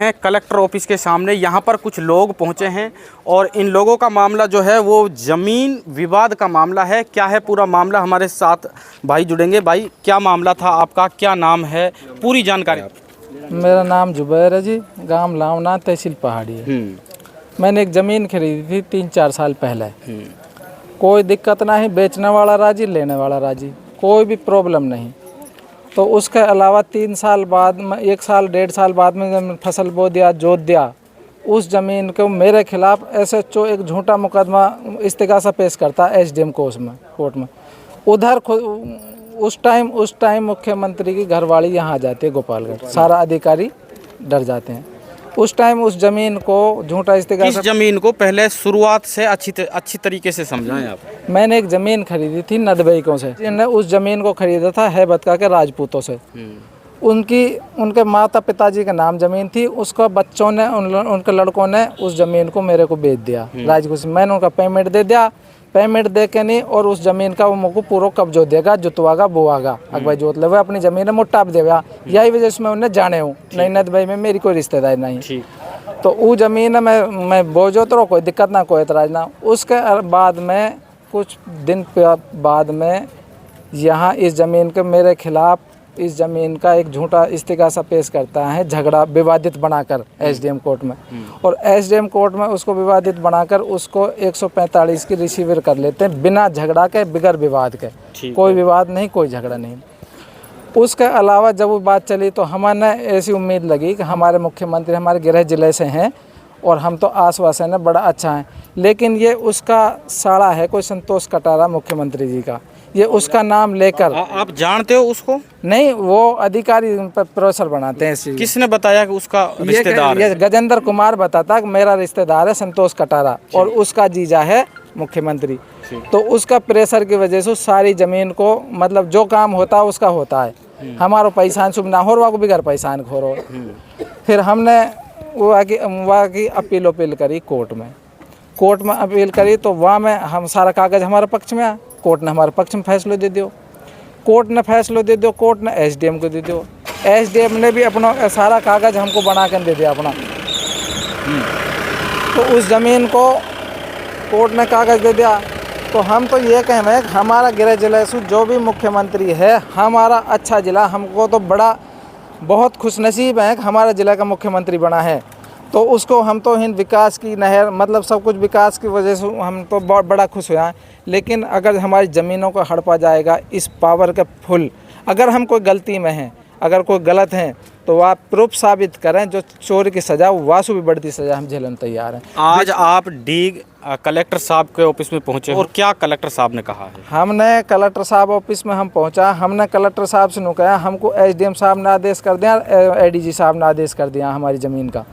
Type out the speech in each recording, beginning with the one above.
हैं collector office के सामने। यहाँ पर कुछ लोग पहुँचे हैं और इन लोगों का मामला जो है वो ज़मीन विवाद का मामला है। क्या है पूरा मामला, हमारे साथ भाई जुड़ेंगे। भाई, क्या मामला था आपका, क्या नाम है, पूरी जानकारी आप। मेरा नाम जुबैर है जी, गांव लावना, तहसील पहाड़ी है। मैंने एक ज़मीन खरीदी थी 3-4 साल पहले। कोई दिक्कत नहीं, बेचने वाला राजी, लेने वाला राजी, कोई भी प्रॉब्लम नहीं। तो उसके अलावा 3 साल बाद में, 1 साल 1.5 साल बाद में जब फसल बो दिया, जोत दिया, उस ज़मीन को मेरे खिलाफ SHO एक झूठा मुकदमा इस्तिगासा पेश करता है SDM कोर्ट में। उधर उस टाइम मुख्यमंत्री की घरवाली यहाँ आ जाती है गोपालगढ़, सारा अधिकारी डर जाते हैं। उस टाइम उस ज़मीन को झूठा इस्तिगासा। इस ज़मीन को पहले शुरुआत से अच्छी तरीके से समझाएं आप। मैंने एक ज़मीन खरीदी थी नदबईकों से, जिन्होंने उस ज़मीन को खरीदा था हैबतका के राजपूतों से। उनके माता पिताजी के नाम ज़मीन थी, उसका बच्चों ने उनके लड़कों ने उस ज़मीन को मेरे को बेच दिया राजपूत से। मैंने उनका पेमेंट दे दिया, पेमेंट दे के नहीं, और उस ज़मीन का वो मुझको पूरा कब्जो देगा, जुतवागा बोआगा। अगर जोत ले अपनी ज़मीन मोटा देगा, यही वजह से मैं उन्हें जाने हूँ। नहीं नदबई में मेरी कोई रिश्तेदारी नहीं, तो वो ज़मीन मैं बोझो तो कोई दिक्कत ना, कोई एतराज़ ना। उसके बाद में कुछ दिन बाद में यहाँ इस ज़मीन के मेरे खिलाफ इस ज़मीन का एक झूठा इस्तिगासा पेश करता है, झगड़ा विवादित बनाकर SDM कोर्ट में। और SDM कोर्ट में उसको विवादित बनाकर उसको 145 की रिसीवर कर लेते हैं, बिना झगड़ा के, बिगर विवाद के। कोई विवाद नहीं, कोई झगड़ा नहीं। उसके अलावा जब वो बात चली तो हमारे ऐसी उम्मीद लगी कि हमारे मुख्यमंत्री हमारे गृह जिले से हैं और हम तो आश्वासन है बड़ा अच्छा है, लेकिन ये उसका साड़ा है कोई संतोष कटारा मुख्यमंत्री जी का, ये उसका नाम लेकर। आप जानते हो उसको? नहीं, वो अधिकारी प्रोफेसर बनाते हैं। किसने बताया कि उसका रिश्तेदार है? ये गजेंद्र कुमार बताता कि मेरा रिश्तेदार है संतोष कटारा और उसका जीजा है मुख्यमंत्री। तो उसका प्रेशर की वजह से सारी ज़मीन को, मतलब जो काम होता है उसका होता है, हमारा पैसा शुभ ना हो रहा को बिगर पैसा खोरो। फिर हमने वहाँ की अपील करी कोर्ट में अपील करी, तो वहाँ में हम सारा कागज़ हमारे पक्ष में आया। कोर्ट ने हमारे पक्ष में फैसला दे दियो, कोर्ट ने SDM को दे दियो। SDM ने भी अपना सारा कागज़ हमको बना कर दे दिया अपना। तो उस ज़मीन को कोर्ट ने कागज़ दे दिया। तो हम तो ये कहें कि हमारा गृह जिला से जो भी मुख्यमंत्री है, हमारा अच्छा ज़िला, हमको तो बहुत खुशनसीब है कि हमारा ज़िला का मुख्यमंत्री बना है। तो उसको हम तो हिंद विकास की नहर, मतलब सब कुछ विकास की वजह से हम तो बहुत बड़ा खुश हुआ है। लेकिन अगर हमारी ज़मीनों को हड़पा जाएगा इस पावर के फुल, अगर हम कोई गलती में हैं, अगर कोई गलत हैं, तो आप प्रूफ साबित करें। जो चोर की सज़ा, वासु भी बढ़ती सज़ा हम झेलने तैयार हैं। आज आप कलेक्टर साहब के ऑफिस में पहुंचे और क्या कलेक्टर साहब ने कहा है? हमने कलेक्टर साहब ऑफिस में हम पहुंचा, हमने कलेक्टर साहब से कहा हमको SDM साहब ने आदेश कर दिया, ADG साहब ने आदेश कर दिया हमारी ज़मीन का,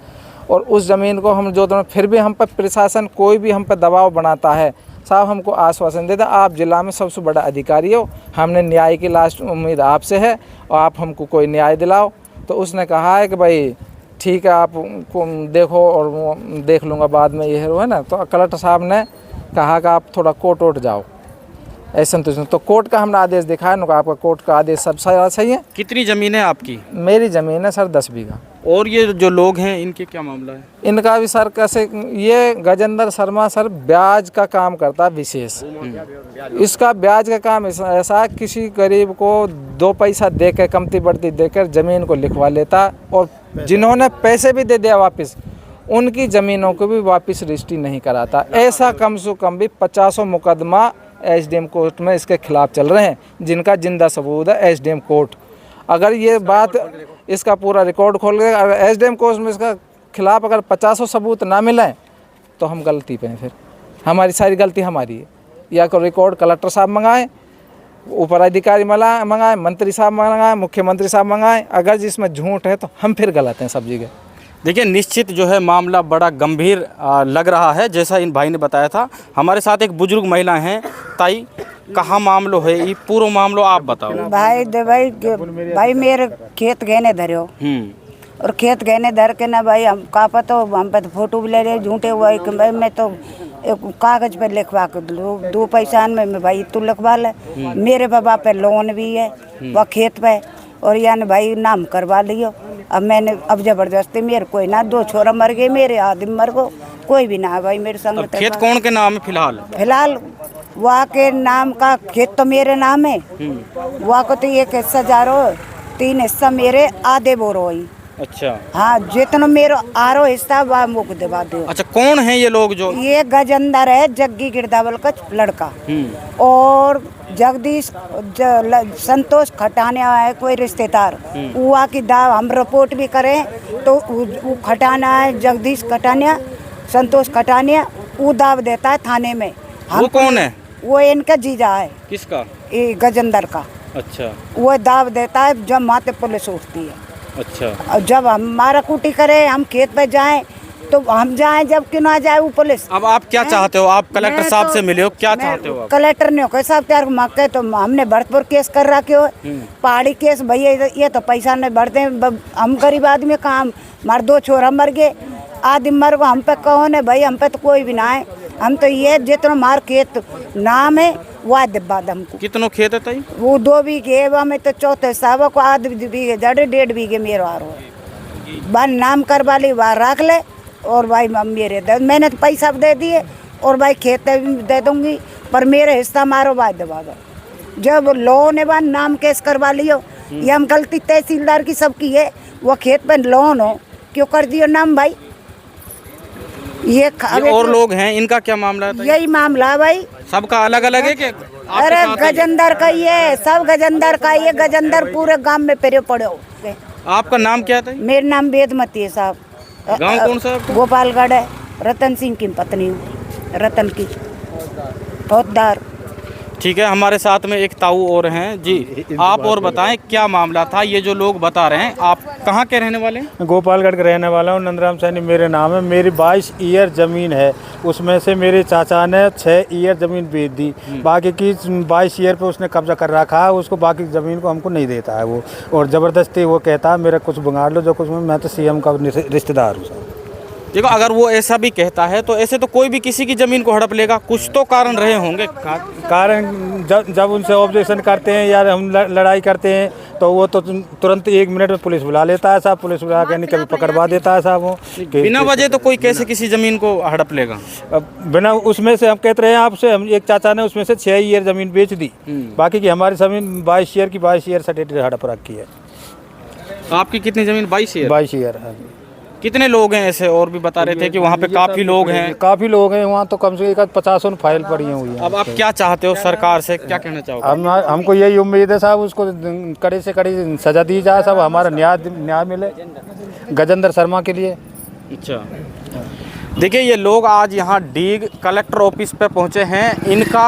और उस ज़मीन को हम जो फिर भी हम पर प्रशासन कोई भी हम पर दबाव बनाता है। साहब हमको आश्वासन देता, आप जिला में सबसे बड़ा अधिकारी हो, हमने न्याय की लास्ट उम्मीद आपसे है और आप हमको कोई न्याय दिलाओ। तो उसने कहा है कि भाई ठीक है, आप देखो और वो देख लूँगा बाद में, ये है ना। तो कलेक्टर साहब ने कहा कि आप थोड़ा कोर्ट जाओ, ऐसा तो कोर्ट का हमने आदेश दिखाया ना, आपका कोर्ट का आदेश सब सही है। कितनी ज़मीन है आपकी? मेरी ज़मीन है सर 10 बीघा। और ये जो लोग हैं इनके क्या मामला है? इनका भी सर कैसे, ये गजेंद्र शर्मा सर ब्याज का काम करता है विशेष। इसका ब्याज का काम ऐसा, किसी गरीब को 2 पैसा देकर, कमती बढ़ती देकर ज़मीन को लिखवा लेता, और जिन्होंने पैसे भी दे दिया वापस, उनकी ज़मीनों को भी वापस रजिस्ट्री नहीं कराता। ऐसा कम से कम भी 50 मुकदमा SDM कोर्ट में इसके खिलाफ चल रहे हैं, जिनका जिंदा सबूत है SDM कोर्ट। अगर ये बात, इसका पूरा रिकॉर्ड खोल के अगर SDM कोर्ट में इसका खिलाफ अगर 50 सबूत ना मिले तो हम गलती पे हैं, फिर हमारी सारी गलती हमारी है। या को रिकॉर्ड कलेक्टर साहब मंगाएं, ऊपर अधिकारी मंगाएं, मंत्री साहब मंगाएं, मुख्यमंत्री साहब मंगाएं। अगर जिसमें झूठ है तो हम फिर गलत हैं सब जगह। देखिए, निश्चित जो है मामला बड़ा गंभीर लग रहा है, जैसा इन भाई ने बताया था। हमारे साथ एक बुजुर्ग महिला हैं। ताई, कहाँ मामलो है ये पूरा मामलो आप बताओ। भाई मेरे खेत गहने धरो, और खेत गहने धर के ना भाई हम का पता, हम पे तो फोटो भी ले रहे झूठे हुआ। भाई मैं तो एक कागज पे लिखवा के 2 पैसा में भाई तू लिखवा ले। मेरे बाबा पे लोन भी है वह खेत पे, और यानी भाई नाम करवा लियो। अब मैंने अब जबरदस्ती मेरे कोई ना, 2 छोरा मर गए मेरे, आदमी मर गो, कोई भी ना है भाई मेरे संग। अब खेत कौन के नाम है फिलहाल? फिलहाल वहाँ के नाम का खेत तो मेरे नाम है, वहाँ को तो 1 हिस्सा जा रहा, 3 हिस्सा मेरे, आधे बोरो ही। अच्छा। हाँ, जितना मेरा आरो हिस्सा वह मुख दिवा दो। अच्छा, कौन है ये लोग जो? ये गजेंद्र है, जग्गी गिरदावल का लड़का, और जगदीश संतोष खटानिया है कोई रिश्तेदार, हुआ की दाव हम रिपोर्ट भी करें तो वो खटाना है, जगदीश खटानिया, संतोष खटानिया, वो दाव देता है थाने में। वो कौन है? वो इनका जीजा है। किसका? ये गजेंद्र का। अच्छा। वो दाव देता है जब माते पुलिस उठती है। अच्छा। और जब हमारा कुटी करे, हम खेत पे जाएं तो हम जाएं, जब क्यों ना जाए वो पुलिस। अब आप क्या चाहते हो? आप कलेक्टर साहब से मिले हो, क्या चाहते हो आप? कलेक्टर ने कहा साहब त्यार मक्के तो हमने भरतपुर केस कर रखे हो, पहाड़ी केस भैया, ये तो पैसा नहीं भरते, हम गरीब आदमी का, हम हमारे 2 छोरा मर गए, आदमी मर गो, हम पे कहो ने भाई, हम पे तो कोई भी ना है, हम तो ये जितना मार खेत नाम है वह दिब्बा हमको। कितनों खेत है ताई? वो 2 बीघे में तो चौथे साहब को आध बीघे जड़े, 1.5 बीघे मेरे आरो बन नाम करवा ली, वहाँ रख ले, और भाई मेरे मैंने तो पैसा दे दिए, और भाई खेत भी दे दूंगी, पर मेरे हिस्सा मारो भाई दबा दो। जब लोन है बान नाम केस करवा लियो, ये हम गलती तहसीलदार की सबकी है, वो खेत पर लोन हो क्यों कर दियो नाम भाई? ये और लोग हैं, इनका क्या मामला है? यही मामला है भाई, सबका अलग अलग है कि? अरे गजेंद्र का ये सब गजेंद्र का, ये गजेंद्र पूरे गांव में पेरे पड़े हो। आपका नाम क्या था? मेरा नाम वेदमती है साहब। गांव कौन सा है? गोपालगढ़ है, रतन सिंह की पत्नी हूँ, रतन की फौजदार। ठीक है, हमारे साथ में एक ताऊ और हैं जी, आप और बताएं क्या मामला था? ये जो लोग बता रहे हैं, आप कहाँ के रहने वाले हैं? गोपालगढ़ का रहने वाला हूँ, नंदराम सैनी मेरे नाम है। मेरी 22 ईयर ज़मीन है, उसमें से मेरे चाचा ने 6 ईयर ज़मीन बेच दी, बाकी की 22 ईयर पे उसने कब्जा कर रखा है, उसको बाकी ज़मीन को हमको नहीं देता है वो, और ज़बरदस्ती वो कहता है मेरा कुछ बिगाड़ लो जो कुछ, मैं तो CM का रिश्तेदार हूँ। देखो, अगर वो ऐसा भी कहता है तो ऐसे तो कोई भी किसी की ज़मीन को हड़प लेगा, कुछ तो कारण रहे होंगे। कारण जब उनसे ऑब्जेक्शन करते हैं या हम लड़ाई करते हैं तो वो तो तुरंत 1 मिनट में पुलिस बुला लेता है साहब, पुलिस बुला के कभी पकड़वा देता है साहब। वो बिना वजह तो कोई कैसे किसी ज़मीन को हड़प लेगा? बिना उसमें से हम कहते रहे हैं आपसे, हम एक चाचा ने उसमें से 6 ईयर ज़मीन बेच दी, बाकी की हमारी ज़मीन 22 ईयर की 22 ईयर सर्टिफिकेट हड़प रखी है। आपकी कितनी ज़मीन? 22 ईयर। 22 ईयर। कितने लोग हैं ऐसे? और भी बता रहे थे कि वहाँ पे काफ़ी लोग हैं। काफ़ी लोग हैं वहाँ, तो कम से कम 50 फाइल पड़ी हुई है। अब आप क्या चाहते हो सरकार से, क्या कहना चाहोगे? हमको यही उम्मीद है साहब, उसको कड़ी से कड़ी सज़ा दी जाए साहब, हमारा न्याय मिले गजेंद्र शर्मा के लिए। अच्छा, देखिए ये लोग आज यहाँ डीग कलेक्टर ऑफिस पे पहुँचे हैं। इनका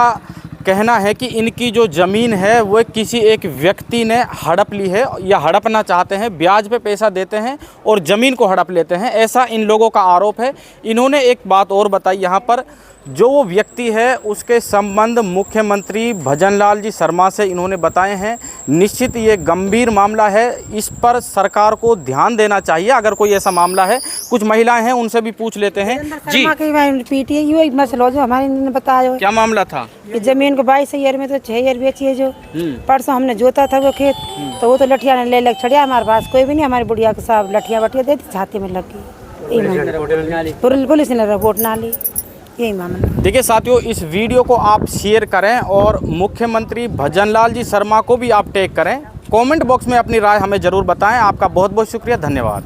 कहना है कि इनकी जो ज़मीन है वो किसी एक व्यक्ति ने हड़प ली है या हड़पना चाहते हैं, ब्याज पे पैसा देते हैं और ज़मीन को हड़प लेते हैं, ऐसा इन लोगों का आरोप है। इन्होंने एक बात और बताई यहाँ पर, जो वो व्यक्ति है उसके संबंध मुख्यमंत्री भजनलाल जी शर्मा से इन्होंने बताए हैं। निश्चित ये गंभीर मामला है, इस पर सरकार को ध्यान देना चाहिए अगर कोई ऐसा मामला है। कुछ महिलाएं हैं, उनसे भी पूछ लेते हैं जी। पीटी मसला जो हमारे ने बताया, क्या मामला था? कि जमीन को 22 ईयर में तो 6 ईयर बेची है, जो परसों हमने जोता था वो खेत, तो वो तो लठिया ने ले छड़िया, हमारे पास कोई भी नहीं, हमारी बुढ़िया के साहब लठिया बठिया दे दी, छाती में लग गई, पुलिस ने रिपोर्ट ना ली, यही मामला। देखिए साथियों, इस वीडियो को आप शेयर करें और मुख्यमंत्री भजनलाल जी शर्मा को भी आप टैग करें। कमेंट बॉक्स में अपनी राय हमें ज़रूर बताएं। आपका बहुत बहुत शुक्रिया, धन्यवाद।